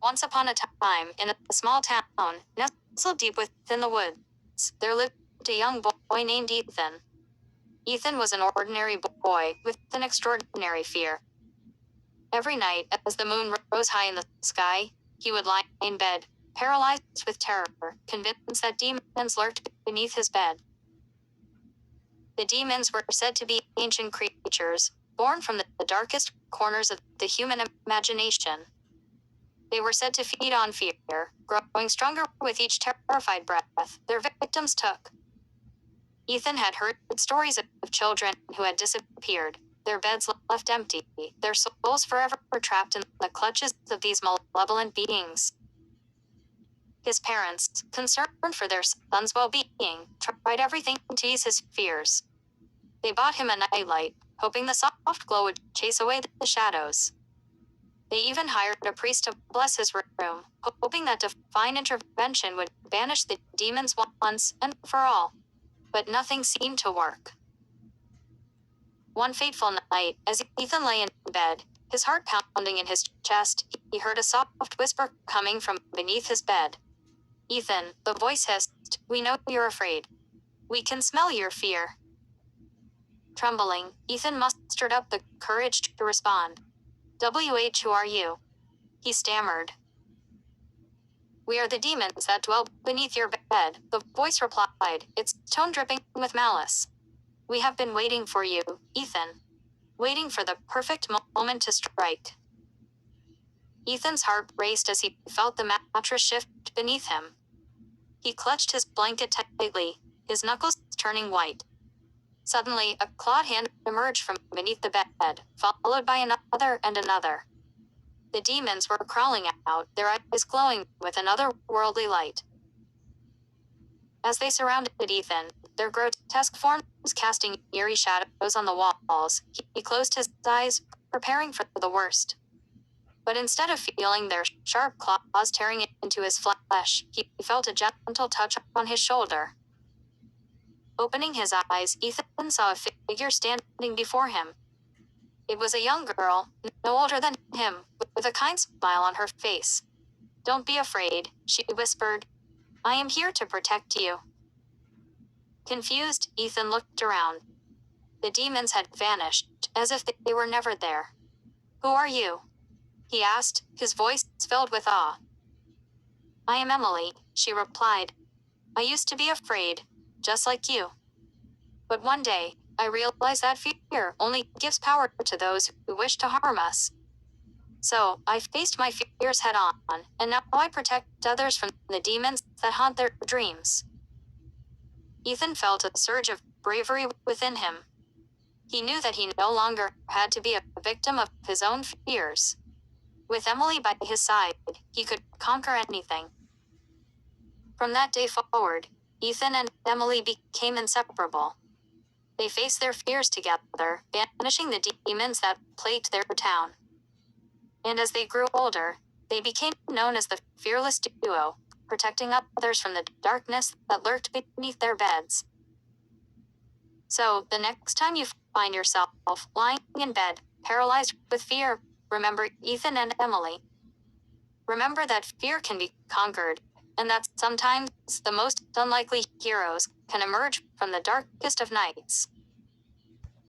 Once upon a time, in a small town, nestled deep within the woods, there lived a young boy named Ethan. Ethan was an ordinary boy with an extraordinary fear. Every night, as the moon rose high in the sky, he would lie in bed, paralyzed with terror, convinced that demons lurked beneath his bed. The demons were said to be ancient creatures, born from the darkest corners of the human imagination. They were said to feed on fear, growing stronger with each terrified breath their victims took. Ethan had heard stories of children who had disappeared, their beds left empty, their souls forever trapped in the clutches of these malevolent beings. His parents, concerned for their son's well-being, tried everything to ease his fears. They bought him a nightlight, hoping the soft glow would chase away the shadows. They even hired a priest to bless his room, hoping that divine intervention would banish the demons once and for all. But nothing seemed to work. One fateful night, as Ethan lay in bed, his heart pounding in his chest, he heard a soft whisper coming from beneath his bed. "Ethan," the voice hissed, "we know you're afraid. We can smell your fear." Trembling, Ethan mustered up the courage to respond. "Who are you?" he stammered. "We are the demons that dwell beneath your bed," the voice replied, its tone dripping with malice. "We have been waiting for you, Ethan. Waiting for the perfect moment to strike." Ethan's heart raced as he felt the mattress shift beneath him. He clutched his blanket tightly, his knuckles turning white. Suddenly, a clawed hand emerged from beneath the bed, followed by another and another. The demons were crawling out, their eyes glowing with an otherworldly light. As they surrounded Ethan, their grotesque forms casting eerie shadows on the walls, he closed his eyes, preparing for the worst. But instead of feeling their sharp claws tearing into his flesh, he felt a gentle touch on his shoulder. Opening his eyes, Ethan saw a figure standing before him. It was a young girl, no older than him, with a kind smile on her face. "Don't be afraid," she whispered. "I am here to protect you." Confused, Ethan looked around. The demons had vanished, as if they were never there. "Who are you?" he asked, his voice filled with awe. "I am Emily," she replied. "I used to be afraid, just like you. But one day, I realized that fear only gives power to those who wish to harm us. So, I faced my fears head on, and now I protect others from the demons that haunt their dreams." Ethan felt a surge of bravery within him. He knew that he no longer had to be a victim of his own fears. With Emily by his side, he could conquer anything. From that day forward, Ethan and Emily became inseparable. They faced their fears together, banishing the demons that plagued their town. And as they grew older, they became known as the fearless duo, protecting others from the darkness that lurked beneath their beds. So, the next time you find yourself lying in bed, paralyzed with fear, remember Ethan and Emily. Remember that fear can be conquered, and that sometimes the most unlikely heroes can emerge from the darkest of nights.